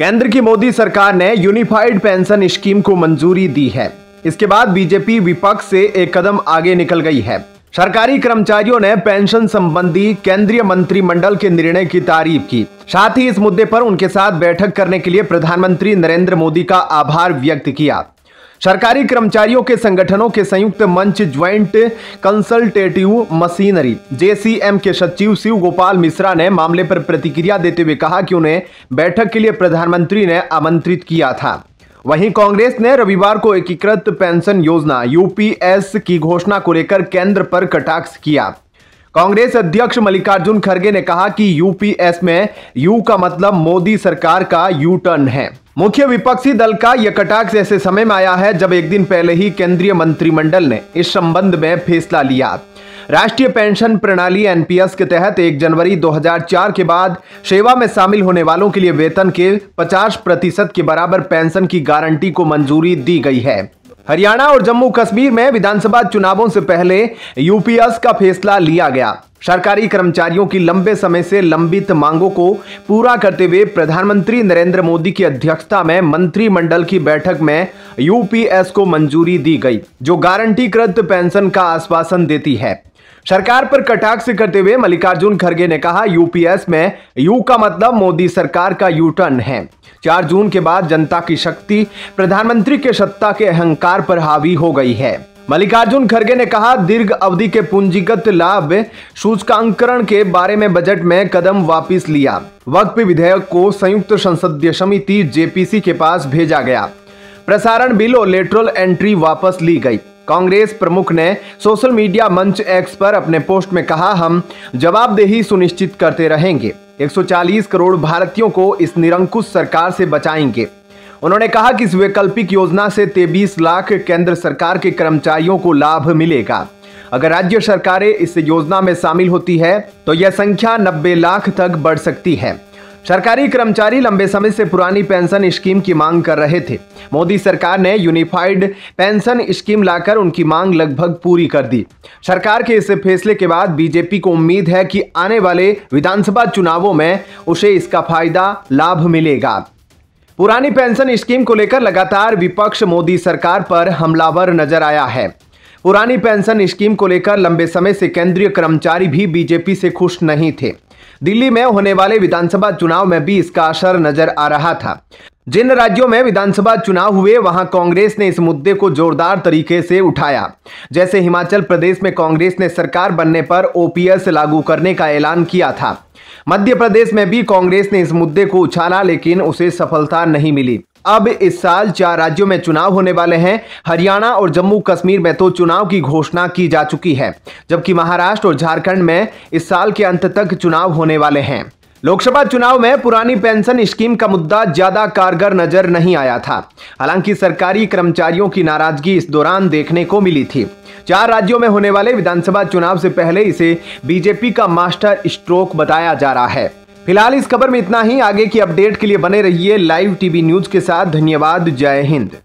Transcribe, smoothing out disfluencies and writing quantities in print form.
केंद्र की मोदी सरकार ने यूनिफाइड पेंशन स्कीम को मंजूरी दी है। इसके बाद बीजेपी विपक्ष से एक कदम आगे निकल गई है। सरकारी कर्मचारियों ने पेंशन संबंधी केंद्रीय मंत्रिमंडल के निर्णय की तारीफ की। साथ ही इस मुद्दे पर उनके साथ बैठक करने के लिए प्रधानमंत्री नरेंद्र मोदी का आभार व्यक्त किया। सरकारी कर्मचारियों के संगठनों के संयुक्त मंच ज्वाइंट कंसल्टेटिव मशीनरी JCM के सचिव शिव गोपाल मिश्रा ने मामले पर प्रतिक्रिया देते हुए कहा कि उन्हें बैठक के लिए प्रधानमंत्री ने आमंत्रित किया था। वहीं कांग्रेस ने रविवार को एकीकृत पेंशन योजना UPS की घोषणा को लेकर केंद्र पर कटाक्ष किया। कांग्रेस अध्यक्ष मल्लिकार्जुन खड़गे ने कहा कि UPS में U का मतलब मोदी सरकार का यू टर्न है। मुख्य विपक्षी दल का यह कटाक्ष ऐसे समय में आया है जब एक दिन पहले ही केंद्रीय मंत्रिमंडल ने इस संबंध में फैसला लिया। राष्ट्रीय पेंशन प्रणाली NPS के तहत 1 जनवरी 2004 के बाद सेवा में शामिल होने वालों के लिए वेतन के 50% के बराबर पेंशन की गारंटी को मंजूरी दी गई है। हरियाणा और जम्मू कश्मीर में विधानसभा चुनावों से पहले UPS का फैसला लिया गया। सरकारी कर्मचारियों की लंबे समय से लंबित मांगों को पूरा करते हुए प्रधानमंत्री नरेंद्र मोदी की अध्यक्षता में मंत्रिमंडल की बैठक में UPS को मंजूरी दी गई, जो गारंटीकृत पेंशन का आश्वासन देती है। सरकार पर कटाक्ष करते हुए मल्लिकार्जुन खड़गे ने कहा, UPS में U का मतलब मोदी सरकार का यू टर्न है। 4 जून के बाद जनता की शक्ति प्रधानमंत्री के सत्ता के अहंकार पर हावी हो गई है। मल्लिकार्जुन खड़गे ने कहा, दीर्घ अवधि के पूंजीगत लाभ सूचकांकरण के बारे में बजट में कदम वापस लिया। वक्फ विधेयक को संयुक्त संसदीय समिति JPC के पास भेजा गया। प्रसारण बिल और लेटरल एंट्री वापस ली गई। कांग्रेस प्रमुख ने सोशल मीडिया मंच X पर अपने पोस्ट में कहा, हम जवाबदेही सुनिश्चित करते रहेंगे। 140 करोड़ भारतीयों को इस निरंकुश सरकार से बचाएंगे। उन्होंने कहा कि इस वैकल्पिक योजना से 23 लाख केंद्र सरकार के कर्मचारियों को लाभ मिलेगा। अगर राज्य सरकारें इस योजना में शामिल होती है तो यह संख्या 90 लाख तक बढ़ सकती है। सरकारी कर्मचारी लंबे समय से पुरानी पेंशन स्कीम की मांग कर रहे थे। मोदी सरकार ने यूनिफाइड पेंशन स्कीम लाकर उनकी मांग लगभग पूरी कर दी। सरकार के इस फैसले के बाद बीजेपी को उम्मीद है कि आने वाले विधानसभा चुनावों में उसे इसका फायदा लाभ मिलेगा। पुरानी पेंशन स्कीम को लेकर लगातार विपक्ष मोदी सरकार पर हमलावर नजर आया है। पुरानी पेंशन स्कीम को लेकर लंबे समय से केंद्रीय कर्मचारी भी बीजेपी से खुश नहीं थे। दिल्ली में होने वाले विधानसभा चुनाव में भी इसका असर नजर आ रहा था। जिन राज्यों में विधानसभा चुनाव हुए वहां कांग्रेस ने इस मुद्दे को जोरदार तरीके से उठाया। जैसे हिमाचल प्रदेश में कांग्रेस ने सरकार बनने पर OPS लागू करने का ऐलान किया था। मध्य प्रदेश में भी कांग्रेस ने इस मुद्दे को उछाला, लेकिन उसे सफलता नहीं मिली। अब इस साल 4 राज्यों में चुनाव होने वाले हैं। हरियाणा और जम्मू कश्मीर में तो चुनाव की घोषणा की जा चुकी है, जबकि महाराष्ट्र और झारखंड में इस साल के अंत तक चुनाव होने वाले हैं। लोकसभा चुनाव में पुरानी पेंशन स्कीम का मुद्दा ज्यादा कारगर नजर नहीं आया था। हालांकि सरकारी कर्मचारियों की नाराजगी इस दौरान देखने को मिली थी। 4 राज्यों में होने वाले विधानसभा चुनाव से पहले इसे बीजेपी का मास्टर स्ट्रोक बताया जा रहा है। फिलहाल इस खबर में इतना ही। आगे की अपडेट के लिए बने रहिए लाइव TV न्यूज के साथ। धन्यवाद। जय हिंद।